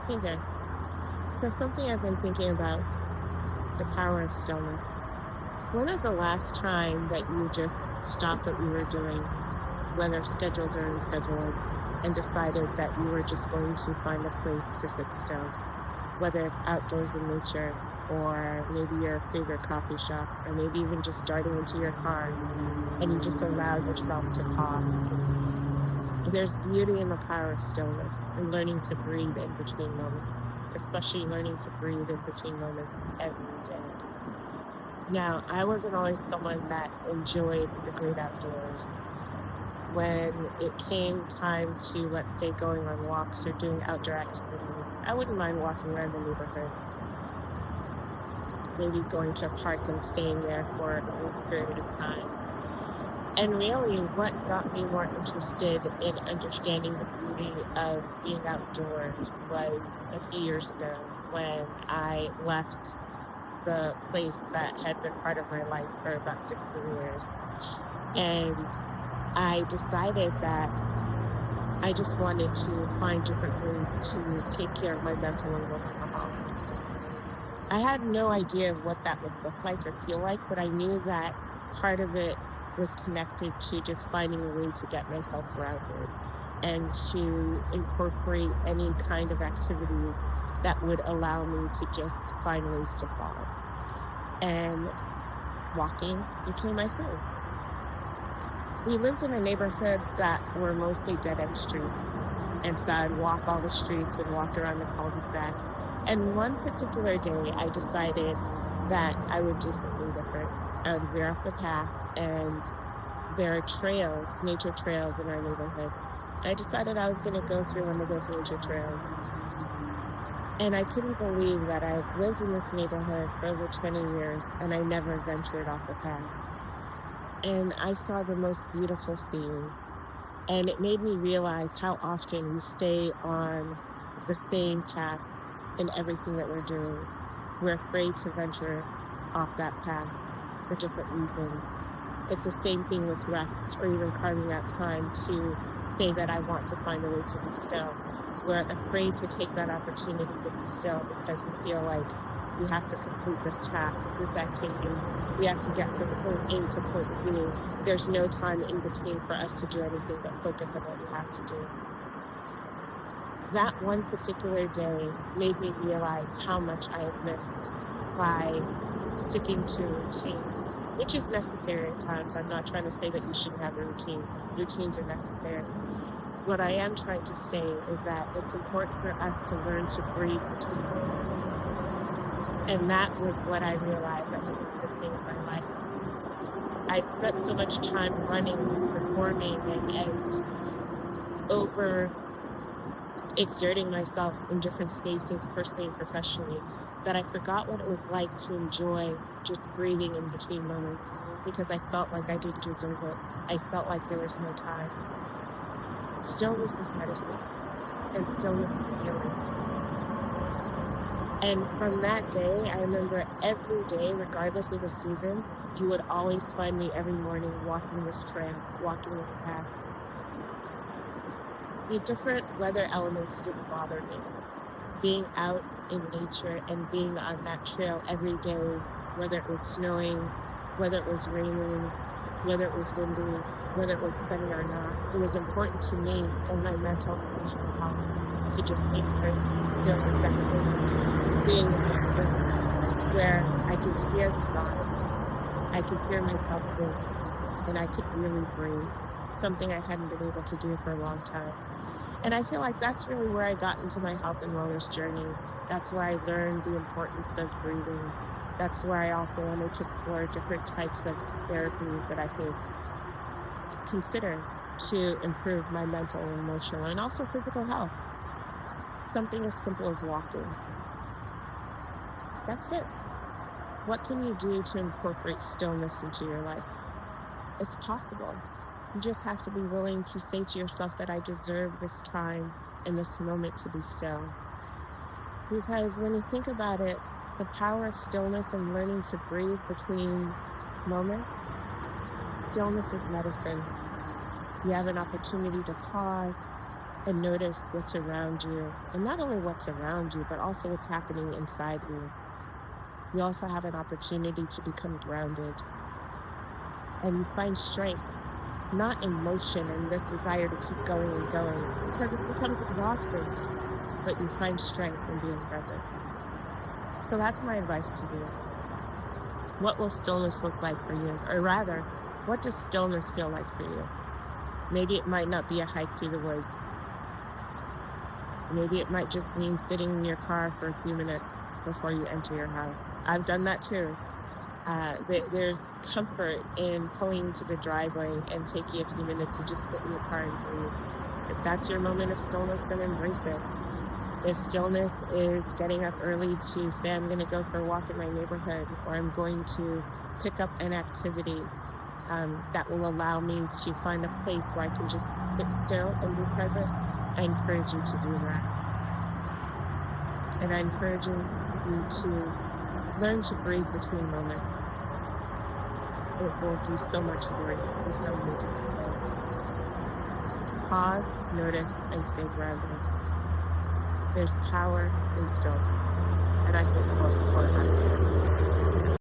Hey there. So, something I've been thinking about, the power of stillness. When was the last time that you just stopped what you were doing, whether scheduled or unscheduled, and decided that you were just going to find a place to sit still? Whether it's outdoors in nature, or maybe your favorite coffee shop, or maybe even just darting into your car and you just allow yourself to pause. There's beauty in the power of stillness and learning to breathe in between moments, especially learning to breathe in between moments every day. Now, I wasn't always someone that enjoyed the great outdoors. When it came time to, let's say, going on walks or doing outdoor activities, I wouldn't mind walking around the neighborhood, maybe going to a park and staying there for a brief period of time. And really, what got me more interested in understanding the beauty of being outdoors was a few years ago when I left the place that had been part of my life for about 16 years. And I decided that I just wanted to find different ways to take care of my mental and emotional health. I had no idea of what that would look like or feel like, but I knew that part of it was connected to just finding a way to get myself grounded and to incorporate any kind of activities that would allow me to just find ways to pause. And walking became my thing. We lived in a neighborhood that were mostly dead end streets. And so I'd walk all the streets and walk around the cul-de-sac. And one particular day, I decided that I would do something different. I would veer off the path, and there are trails, nature trails in our neighborhood. I decided I was going to go through one of those nature trails. And I couldn't believe that I've lived in this neighborhood for over 20 years and I never ventured off the path. And I saw the most beautiful scene. And it made me realize how often we stay on the same path in everything that we're doing. We're afraid to venture off that path for different reasons. It's the same thing with rest or even carving out time to say that I want to find a way to be still. We're afraid to take that opportunity to be still because we feel like we have to complete this task, this activity. We have to get from point A to point Z. There's no time in between for us to do anything but focus on what we have to do. That one particular day made me realize how much I had missed by sticking to a routine, which is necessary at times. I'm not trying to say that you shouldn't have a routine. Routines are necessary. What I am trying to say is that it's important for us to learn to breathe between moments. And that was what I realized I had been missing in my life. I'd spent so much time running and performing and over exerting myself in different spaces, personally and professionally, that I forgot what it was like to enjoy just breathing in between moments because I felt like I didn't deserve it. I felt like there was no time. Stillness is medicine, and stillness is healing. And from that day, I remember every day, regardless of the season, you would always find me every morning walking this trail, walking this path. The different weather elements didn't bother me. Being out in nature and being on that trail every day, whether it was snowing, whether it was raining, whether it was windy, whether it was sunny or not, it was important to me and my mental and emotional health to just embrace stillness that came, being in this space where I could hear the thoughts, I could hear myself think, and I could really breathe, something I hadn't been able to do for a long time. And I feel like that's really where I got into my health and wellness journey. That's where I learned the importance of breathing. That's where I also wanted to explore different types of therapies that I could consider to improve my mental and emotional and also physical health. Something as simple as walking. That's it. What can you do to incorporate stillness into your life? It's possible. You just have to be willing to say to yourself that I deserve this time and this moment to be still. Because when you think about it, the power of stillness and learning to breathe between moments, stillness is medicine. You have an opportunity to pause and notice what's around you. And not only what's around you, but also what's happening inside you. You also have an opportunity to become grounded, and you find strength, not in motion and this desire to keep going and going, because it becomes exhausting, but you find strength in being present. So that's my advice to you. What will stillness look like for you? Or rather, what does stillness feel like for you? Maybe it might not be a hike through the woods. Maybe it might just mean sitting in your car for a few minutes before you enter your house. I've done that too. There's comfort in pulling to the driveway and taking a few minutes to just sit in the car and breathe. If that's your moment of stillness, then embrace it. If stillness is getting up early to say, I'm going to go for a walk in my neighborhood, or I'm going to pick up an activity that will allow me to find a place where I can just sit still and be present, I encourage you to do that. And I encourage you to learn to breathe between moments. It will do so much for you in so many different ways. Pause, notice, and stay grounded. There's power in stillness, and I think both are